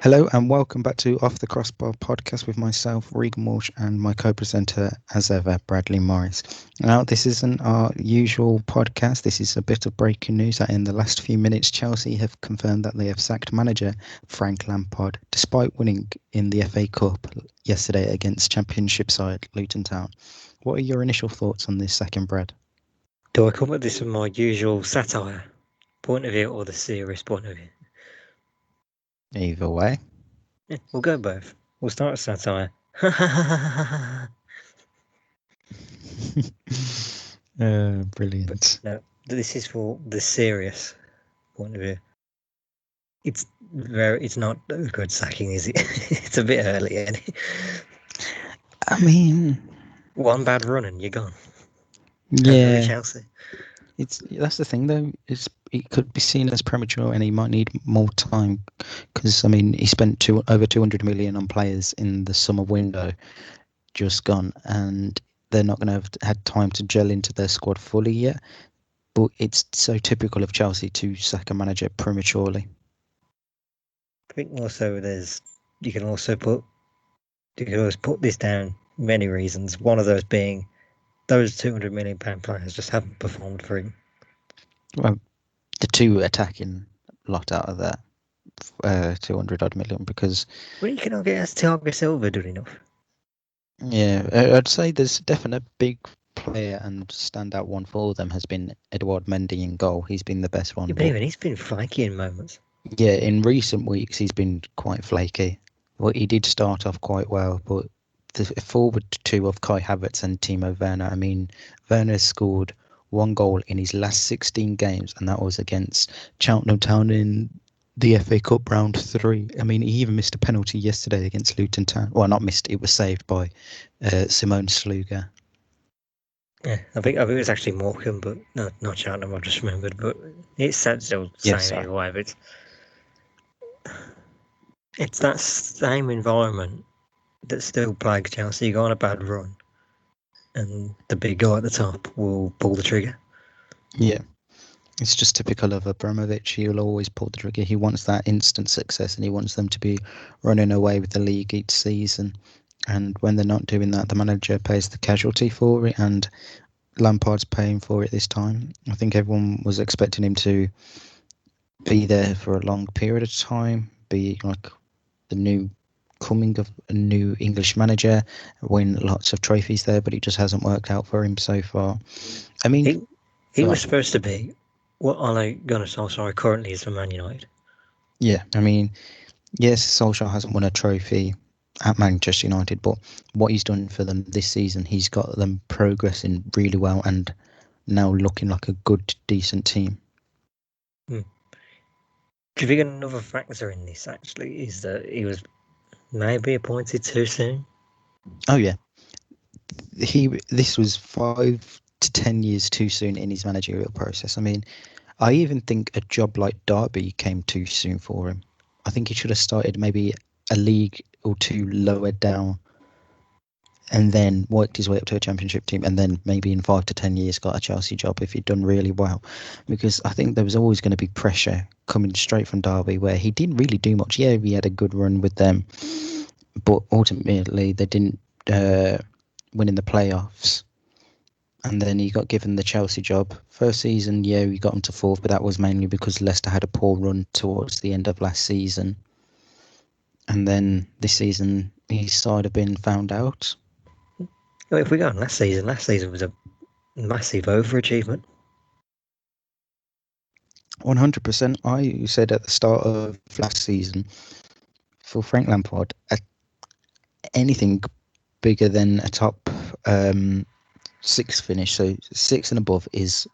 Hello and welcome back to Off the Crossbar Podcast with myself, Regan Walsh, and my co-presenter, as ever, Bradley Morris. Now, this isn't our usual podcast. This is a bit of breaking news that in the last few minutes, Chelsea have confirmed that they have sacked manager Frank Lampard, despite winning in the FA Cup yesterday against Championship side Luton Town. What are your initial thoughts on this sacking, Brad? Do I come at this from my usual satire point of view or the serious point of view? Either way. Yeah, we'll go both. We'll start with satire. Brilliant. No, this is for the serious point of view. It's not a good sacking, is it? It's a bit early, isn't it? I mean, one bad run and you're gone. yeah. Chelsea. That's the thing though. It could be seen as premature, and he might need more time because I mean he spent over 200 million on players in the summer window, just gone, and they're not going to have had time to gel into their squad fully yet. But it's so typical of Chelsea to sack a manager prematurely. I think also you can always put this down many reasons. One of those being those £200 million players just haven't performed for him. Well, the two attacking lot out of that 200 odd million because. Well, you can argue as Thiago Silva doing enough. Yeah, I'd say there's definitely a big player and standout one for them has been Edouard Mendy in goal. He's been the best one. Yeah, but even he's been flaky in moments. Yeah, in recent weeks he's been quite flaky. Well, he did start off quite well, but the forward two of Kai Havertz and Timo Werner. I mean, Werner scored one goal in his last 16 games, and that was against Cheltenham Town in the FA Cup round 3. I mean, he even missed a penalty yesterday against Luton Town. Well, not missed; it was saved by Simone Sluga. Yeah, I think it was actually Morecambe, but no, not Cheltenham. I've just remembered, but it's still saying either way. But it's that same environment that still plagues Chelsea. You go on a bad run, and the big guy at the top will pull the trigger. Yeah. It's just typical of Abramovich. He'll always pull the trigger. He wants that instant success, and he wants them to be running away with the league each season. And when they're not doing that, the manager pays the casualty for it, and Lampard's paying for it this time. I think everyone was expecting him to be there for a long period of time, be like the new coming of a new English manager, win lots of trophies there, but it just hasn't worked out for him so far. I mean, he was supposed to be what Ole Gunnar Solskjaer currently is for Man United. Yeah, I mean, yes, Solskjaer hasn't won a trophy at Manchester United, but what he's done for them this season, he's got them progressing really well and now looking like a good, decent team. Do you think another factor in this actually is that he was maybe appointed too soon? Oh yeah, this was 5 to 10 years too soon in his managerial process. I mean, I even think a job like Derby came too soon for him. I think he should have started maybe a league or two lower down and then worked his way up to a championship team, and then maybe in 5 to 10 years got a Chelsea job if he'd done really well. Because I think there was always going to be pressure coming straight from Derby, where he didn't really do much. Yeah, he had a good run with them, but ultimately they didn't win in the playoffs. And then he got given the Chelsea job. First season, yeah, we got him to fourth, but that was mainly because Leicester had a poor run towards the end of last season. And then this season, his side have been found out. Well, if we go on last season was a massive overachievement. 100%. I said at the start of last season, for Frank Lampard, anything bigger than a top 6 finish, so 6 and above, he's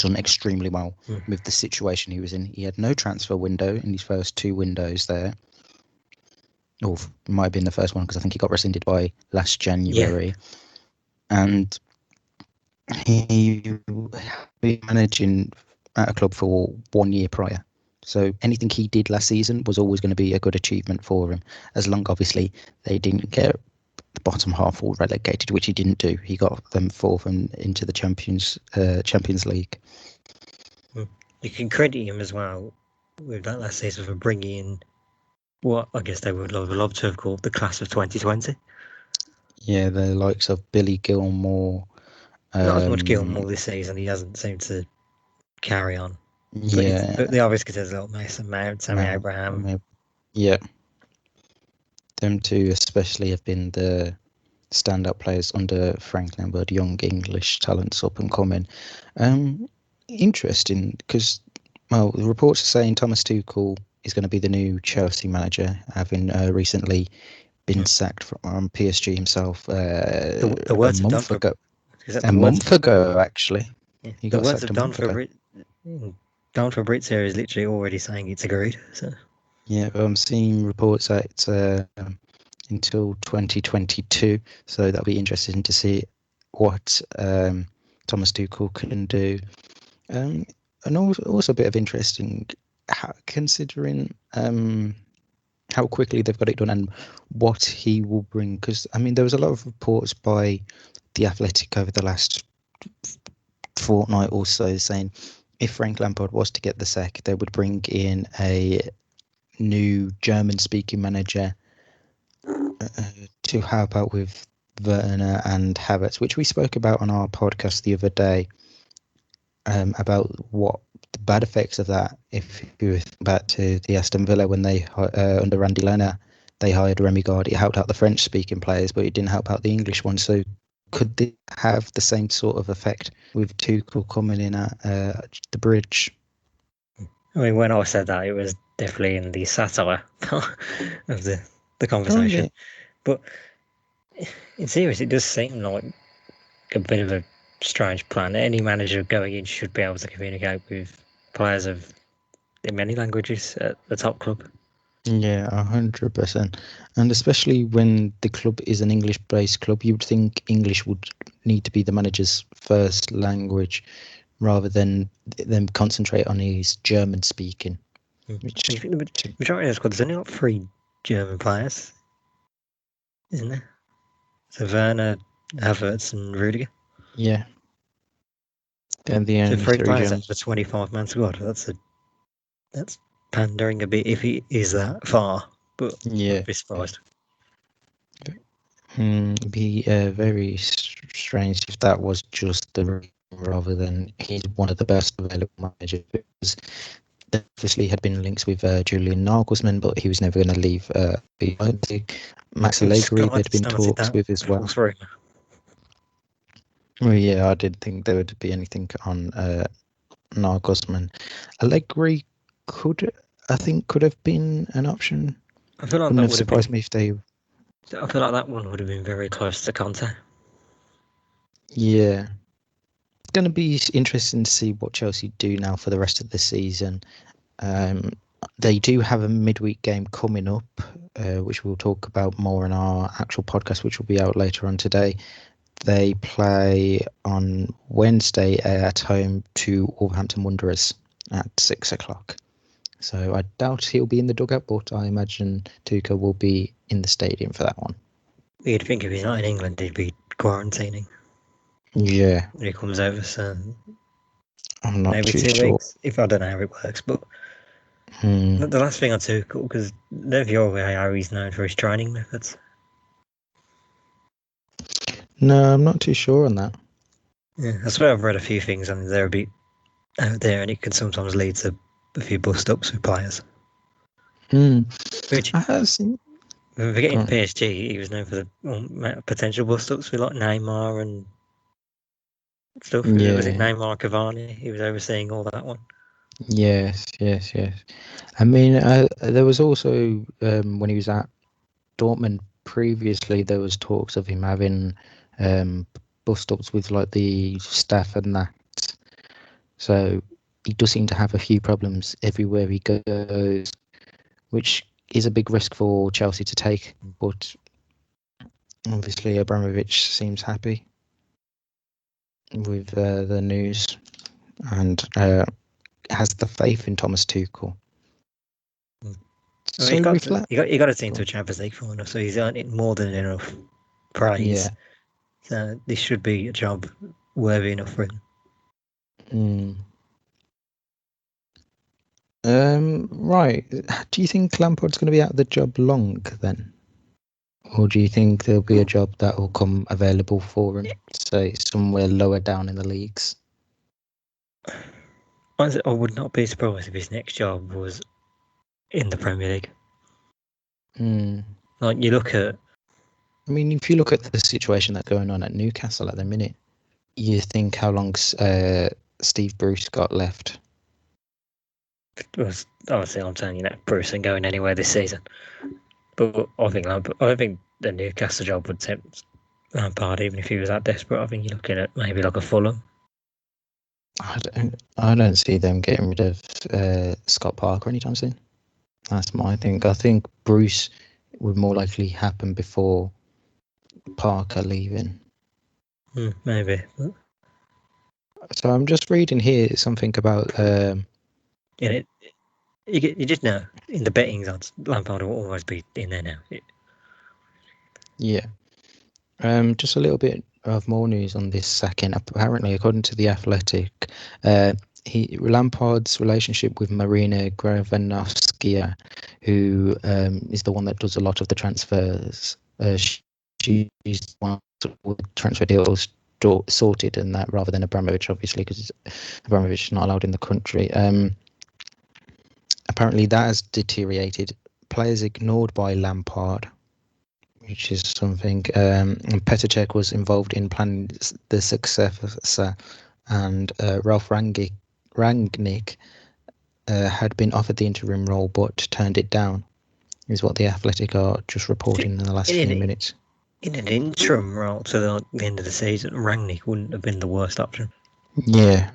done extremely well with the situation he was in. He had no transfer window in his first 2 windows there. Or it might have been the first one because I think he got rescinded by last January. Yeah. And he been managing at a club for 1 year prior. So anything he did last season was always going to be a good achievement for him, as long obviously they didn't get the bottom half or relegated, which he didn't do. He got them fourth and into the Champions League. You can credit him as well with that last season for bringing in What I guess they would love to have called the class of 2020. Yeah, the likes of Billy Gilmore. Not as much Gilmore this season. He hasn't seemed to carry on. Yeah, But the obvious considers like Mason Mount, Tammy Abraham. yeah, them two especially have been the standout players under Frank Lampard, young English talents up and coming. Interesting because, well, the reports are saying Thomas Tuchel is going to be the new Chelsea manager, having recently been sacked from PSG himself The a words of Don month for ago. the A words month ago, actually. yeah, He the got words sacked of a month ago. Don Fabrizio is literally already saying it's agreed. So Yeah, I'm seeing reports that it's until 2022, so that'll be interesting to see what Thomas Tuchel can do. And also a bit of interesting, considering how quickly they've got it done and what he will bring. Because I mean, there was a lot of reports by the Athletic over the last fortnight or so saying if Frank Lampard was to get the sack, they would bring in a new German-speaking manager to help out with Werner and Havertz, which we spoke about on our podcast the other day, about what the bad effects of that. If you think back to the Aston Villa when they under Randy Lerner, they hired Remy Gard. It helped out the French-speaking players, but it didn't help out the English ones. So could they have the same sort of effect with Tuchel coming in at the bridge? I mean, when I said that, it was definitely in the satire part of the Oh conversation. yeah, But in serious, it does seem like a bit of a strange plan. Any manager going in should be able to communicate with players of in many languages at the top club. yeah, 100%. And especially when the club is an English-based club, you would think English would need to be the manager's first language rather than them concentrate on his German speaking. Which, you think the majority of the squad, there's only like 3 German players, isn't there? So Werner, Havertz, and Rudiger. Yeah, they're the So only 3 three players out of Germans. a 25-man squad. That's pandering a bit if he is that far, but Yeah, I'd be surprised. it'd be very strange if that was just the reason rather than he's one of the best available managers. Because there obviously had been links with Julian Nagelsmann, but he was never going to leave behind. Max And Allegri, Sky there'd been started talks that with as well. false rumour. Well, yeah, I didn't think there would be anything on Nagelsmann. Allegri I think, could have been an option. I feel like Wouldn't that have would have surprised been. me if they. I feel like that one would have been very close to Conte. Yeah, it's going to be interesting to see what Chelsea do now for the rest of the season. They do have a midweek game coming up, which we'll talk about more in our actual podcast, which will be out later on today. They play on Wednesday at home to Wolverhampton Wanderers at 6 o'clock. So I doubt he'll be in the dugout, but I imagine Tuchel will be in the stadium for that one. You'd think if he's not in England, he'd be quarantining Yeah, when he comes over. So I'm not maybe too 2 sure. weeks. If I don't know how it works, but Hmm. the last thing on Tuchel, because if you're aware how he's known for his training methods. No, I'm not too sure on that. Yeah, I swear I've read a few things and they're a bit out there, and it can sometimes lead to a few bust ups with players. Hmm. Which, I have seen. Go forgetting on. PSG, he was known for the potential bust ups with like Neymar and stuff. Was it Yeah. Neymar Cavani? He was overseeing all that one. Yes. Yes. Yes. I mean, there was also when he was at Dortmund previously, there was talks of him having um, bust ups with like the staff and that. So he does seem to have a few problems everywhere he goes, which is a big risk for Chelsea to take. But obviously, Abramovich seems happy with the news and has the faith in Thomas Tuchel. I mean, So reflect. he got a team to a Champions League final, so he's earned it more than enough praise. Yeah. So this should be a job worthy enough for him. Mm. Right. Do you think Lampard's going to be out of the job long then? Or do you think there'll be a job that will come available for him, say somewhere lower down in the leagues? Honestly, I would not be surprised if his next job was in the Premier League. Like, you look at... I mean, if you look at the situation that's going on at Newcastle at the minute, you think how long Steve Bruce got left? Obviously, I'm saying, Bruce ain't going anywhere this season. But I think the Newcastle job would tempt Lampard, even if he was that desperate. I think you're looking at maybe like a Fulham. I don't see them getting rid of Scott Parker anytime soon. That's my thing. I think Bruce would more likely happen before Parker leaving. Maybe. So I'm just reading here something about. You just know in the betting odds, Lampard will always be in there now. Yeah. Just a little bit of more news on this sacking. Apparently, according to the Athletic, Lampard's relationship with Marina Granovskaya, who is the one that does a lot of the transfers, she's the one with transfer deals sorted and that, rather than Abramovich, obviously, because Abramovich is not allowed in the country. Apparently, that has deteriorated. Players ignored by Lampard, which is something. Petr Cech was involved in planning the successor, and Ralph Rangnick had been offered the interim role but turned it down, is what the Athletic are just reporting in the last few minutes. In an interim role to the end of the season, Rangnick wouldn't have been the worst option. Yeah.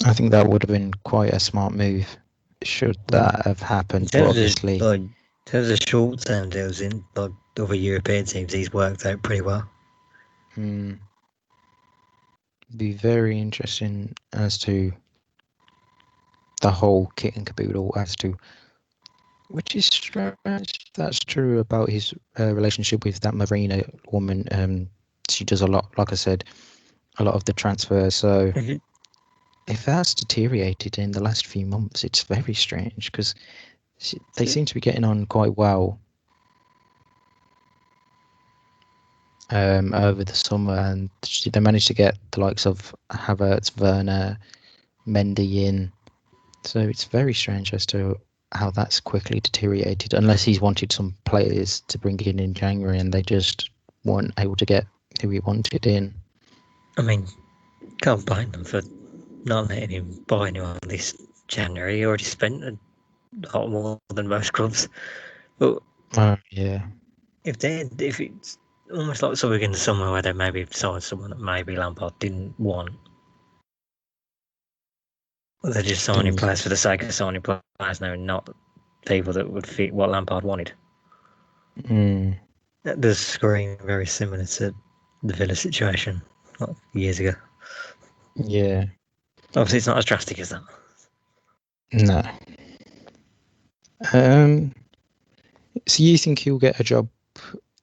I think that would have been quite a smart move, should that have happened. But obviously, in terms of short-term deals in other European teams, he's worked out pretty well. Be very interesting as to the whole kit and caboodle as to which is strange. That's true about his relationship with that Marina woman. She does a lot, like I said, a lot of the transfers. So if that's deteriorated in the last few months, it's very strange because they seem to be getting on quite well over the summer, and they managed to get the likes of Havertz, Werner, Mendy in. So it's very strange as to how that's quickly deteriorated, unless he's wanted some players to bring in January and they just weren't able to get who he wanted in. I mean, can't blame them for not letting him buy anyone this January. He already spent a lot more than most clubs. But yeah, if it's almost like something in the summer where they maybe signed someone that maybe Lampard didn't want, they're just signing players for the sake of signing players now, and not people that would fit what Lampard wanted. That does scream very similar to the Villa situation years ago. Yeah. Obviously, it's not as drastic as that. No. So you think he'll get a job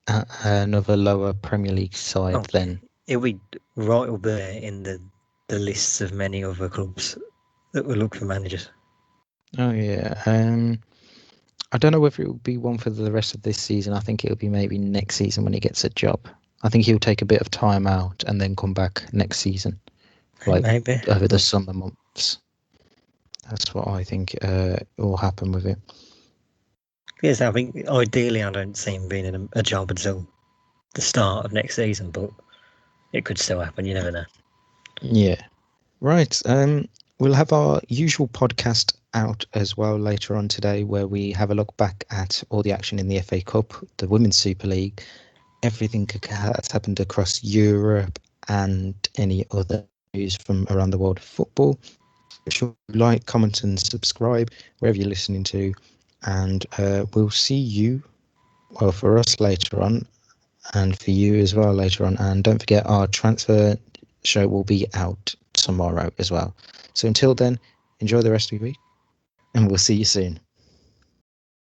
at another lower Premier League side then? It'll be right up there in the lists of many other clubs that will look for managers. Oh yeah. I don't know whether it will be one for the rest of this season. I think it'll be maybe next season when he gets a job. I think he'll take a bit of time out and then come back next season, like maybe over the summer months. That's what I think will happen with it. Yes, I think ideally I don't see him being in a job until the start of next season, but it could still happen. You never know. Yeah. Right. We'll have our usual podcast out as well later on today, where we have a look back at all the action in the FA Cup, the Women's Super League, everything that's happened across Europe, and any other news from around the world of football. Make sure you like, comment, and subscribe wherever you're listening to, and we'll see you, well, for us later on, and for you as well later on. And don't forget, our transfer show will be out tomorrow as well. So until then, enjoy the rest of your week, and we'll see you soon.